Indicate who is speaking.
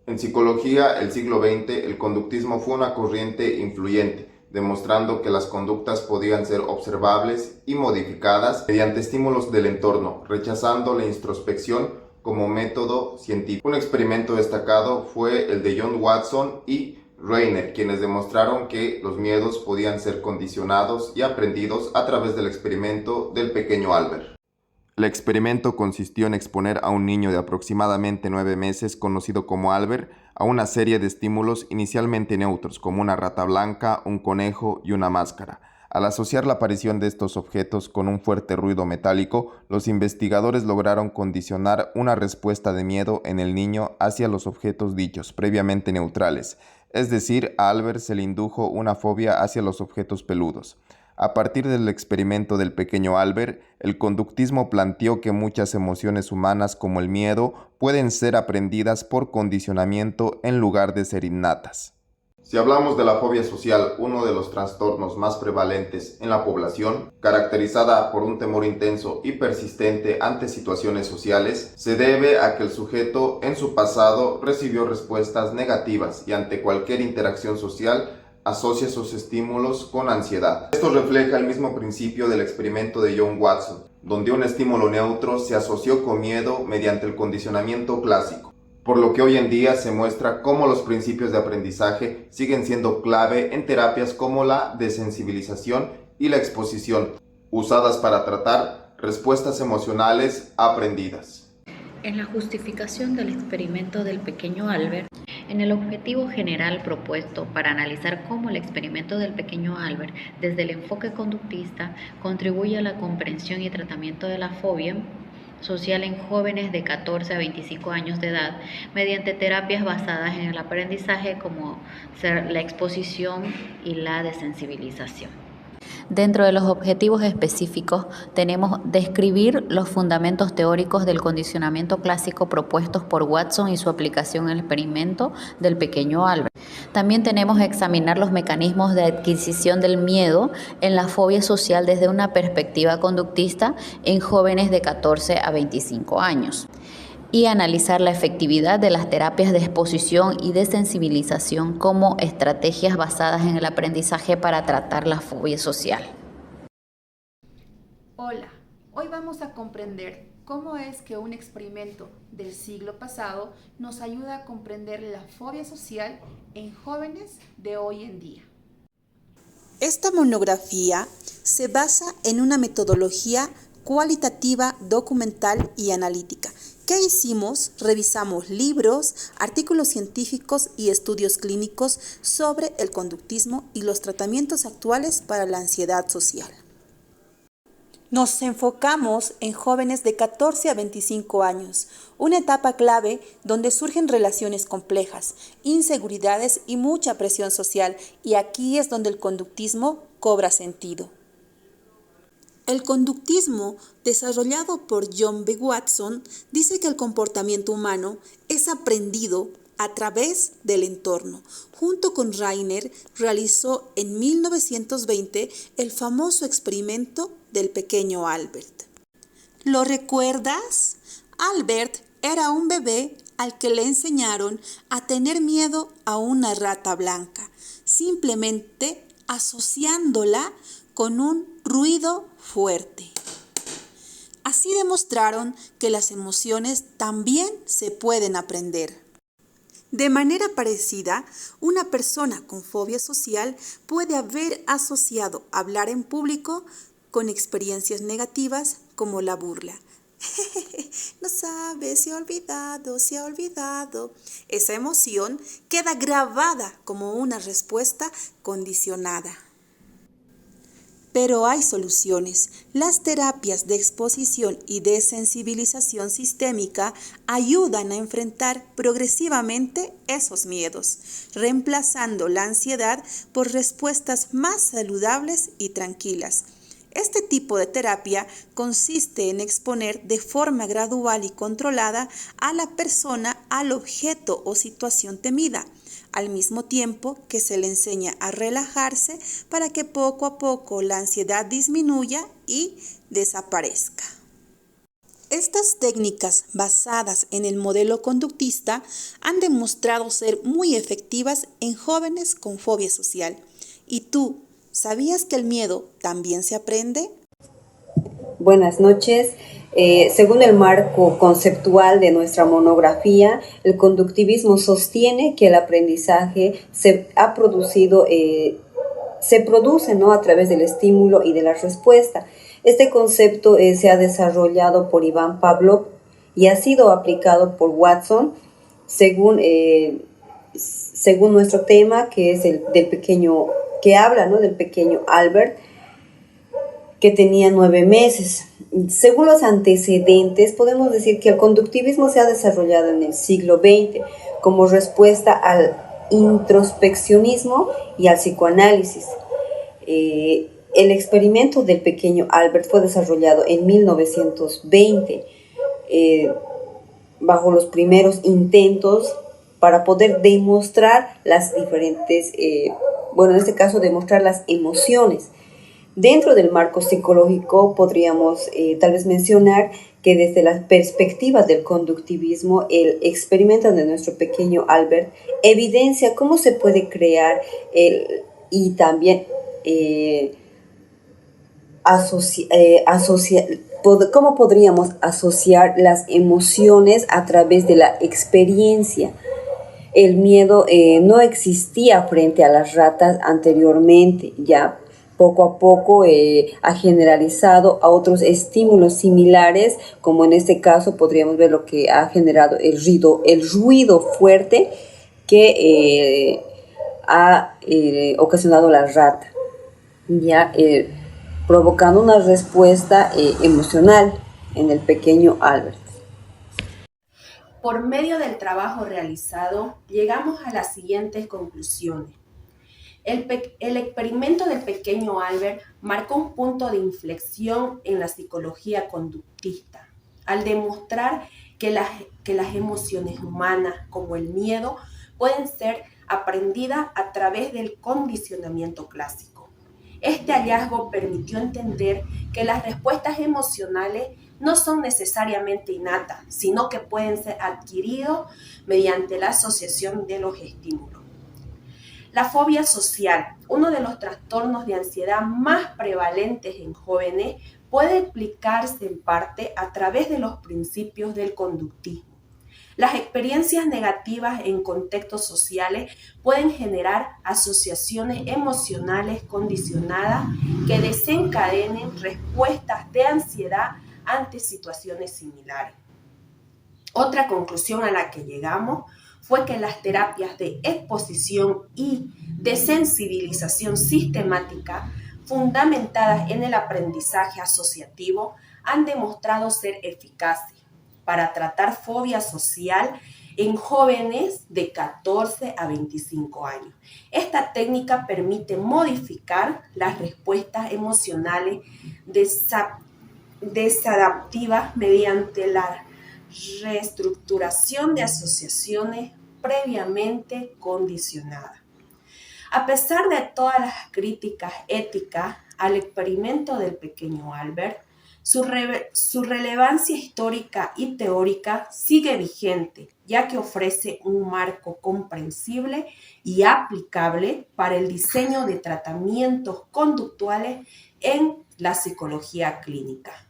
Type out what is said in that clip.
Speaker 1: En psicología, el siglo XX, el conductismo fue una corriente influyente, demostrando que las conductas podían ser observables y modificadas mediante estímulos del entorno, rechazando la introspección como método científico. Un experimento destacado fue el de John Watson y Reiner, quienes demostraron que los miedos podían ser condicionados y aprendidos a través del experimento del pequeño Albert. El experimento consistió en exponer a un niño de aproximadamente 9 meses, conocido como Albert, a una serie de estímulos inicialmente neutros, como una rata blanca, un conejo y una máscara. Al asociar la aparición de estos objetos con un fuerte ruido metálico, los investigadores lograron condicionar una respuesta de miedo en el niño hacia los objetos dichos, previamente neutrales. Es decir, a Albert se le indujo una fobia hacia los objetos peludos. A partir del experimento del pequeño Albert, el conductismo planteó que muchas emociones humanas como el miedo pueden ser aprendidas por condicionamiento en lugar de ser innatas. Si hablamos de la fobia social, uno de los trastornos más prevalentes en la población, caracterizada por un temor intenso y persistente ante situaciones sociales, se debe a que el sujeto en su pasado recibió respuestas negativas y ante cualquier interacción social asocia sus estímulos con ansiedad. Esto refleja el mismo principio del experimento de John Watson, donde un estímulo neutro se asoció con miedo mediante el condicionamiento clásico, por lo que hoy en día se muestra cómo los principios de aprendizaje siguen siendo clave en terapias como la desensibilización y la exposición, usadas para tratar respuestas emocionales aprendidas.
Speaker 2: En la justificación del experimento del pequeño Albert, en el objetivo general propuesto para analizar cómo el experimento del pequeño Albert, desde el enfoque conductista, contribuye a la comprensión y tratamiento de la fobia social en jóvenes de 14 a 25 años de edad, mediante terapias basadas en el aprendizaje como la exposición y la desensibilización. Dentro de los objetivos específicos tenemos describir los fundamentos teóricos del condicionamiento clásico propuestos por Watson y su aplicación en el experimento del pequeño Albert. También tenemos examinar los mecanismos de adquisición del miedo en la fobia social desde una perspectiva conductista en jóvenes de 14 a 25 años. Y analizar la efectividad de las terapias de exposición y de sensibilización como estrategias basadas en el aprendizaje para tratar la fobia social.
Speaker 3: Hola, hoy vamos a comprender cómo es que un experimento del siglo pasado nos ayuda a comprender la fobia social en jóvenes de hoy en día.
Speaker 4: Esta monografía se basa en una metodología cualitativa, documental y analítica. ¿Qué hicimos? Revisamos libros, artículos científicos y estudios clínicos sobre el conductismo y los tratamientos actuales para la ansiedad social. Nos enfocamos en jóvenes de 14 a 25 años, una etapa clave donde surgen relaciones complejas, inseguridades y mucha presión social, y aquí es donde el conductismo cobra sentido. El conductismo, desarrollado por John B. Watson, dice que el comportamiento humano es aprendido a través del entorno. Junto con Reiner, realizó en 1920 el famoso experimento del pequeño Albert. ¿Lo recuerdas? Albert era un bebé al que le enseñaron a tener miedo a una rata blanca, simplemente asociándola con un ruido fuerte. Así demostraron que las emociones también se pueden aprender. De manera parecida, una persona con fobia social puede haber asociado hablar en público con experiencias negativas como la burla. No sabes, se ha olvidado. Esa emoción queda grabada como una respuesta condicionada. Pero hay soluciones. Las terapias de exposición y desensibilización sistémica ayudan a enfrentar progresivamente esos miedos, reemplazando la ansiedad por respuestas más saludables y tranquilas. Este tipo de terapia consiste en exponer de forma gradual y controlada a la persona al objeto o situación temida, al mismo tiempo que se le enseña a relajarse para que poco a poco la ansiedad disminuya y desaparezca. Estas técnicas basadas en el modelo conductista han demostrado ser muy efectivas en jóvenes con fobia social. ¿Y tú, sabías que el miedo también se aprende?
Speaker 5: Buenas noches. Según el marco conceptual de nuestra monografía, el conductivismo sostiene que el aprendizaje se produce, ¿no?, a través del estímulo y de la respuesta. Este concepto se ha desarrollado por Iván Pavlov y ha sido aplicado por Watson según nuestro tema, que es el del pequeño, que habla, ¿no?, del pequeño Albert, que tenía 9 meses. Según los antecedentes, podemos decir que el conductivismo se ha desarrollado en el siglo XX como respuesta al introspeccionismo y al psicoanálisis. El experimento del pequeño Albert fue desarrollado en 1920 bajo los primeros intentos para poder demostrar las diferentes, en este caso demostrar las emociones. Dentro del marco psicológico podríamos tal vez mencionar que desde la perspectiva del conductivismo, el experimento de nuestro pequeño Albert evidencia cómo se puede crear y también cómo podríamos asociar las emociones a través de la experiencia. El miedo no existía frente a las ratas anteriormente, ya poco a poco ha generalizado a otros estímulos similares, como en este caso podríamos ver lo que ha generado el ruido fuerte que ha ocasionado la rata, ya provocando una respuesta emocional en el pequeño Albert.
Speaker 6: Por medio del trabajo realizado, llegamos a las siguientes conclusiones. El experimento del pequeño Albert marcó un punto de inflexión en la psicología conductista, al demostrar que las emociones humanas, como el miedo, pueden ser aprendidas a través del condicionamiento clásico. Este hallazgo permitió entender que las respuestas emocionales no son necesariamente innatas, sino que pueden ser adquiridas mediante la asociación de los estímulos. La fobia social, uno de los trastornos de ansiedad más prevalentes en jóvenes, puede explicarse en parte a través de los principios del conductismo. Las experiencias negativas en contextos sociales pueden generar asociaciones emocionales condicionadas que desencadenen respuestas de ansiedad ante situaciones similares. Otra conclusión a la que llegamos fue que las terapias de exposición y de sensibilización sistemática, fundamentadas en el aprendizaje asociativo, han demostrado ser eficaces para tratar fobia social en jóvenes de 14 a 25 años. Esta técnica permite modificar las respuestas emocionales desadaptivas mediante la reestructuración de asociaciones previamente condicionadas. A pesar de todas las críticas éticas al experimento del pequeño Albert, su relevancia histórica y teórica sigue vigente, ya que ofrece un marco comprensible y aplicable para el diseño de tratamientos conductuales en la psicología clínica.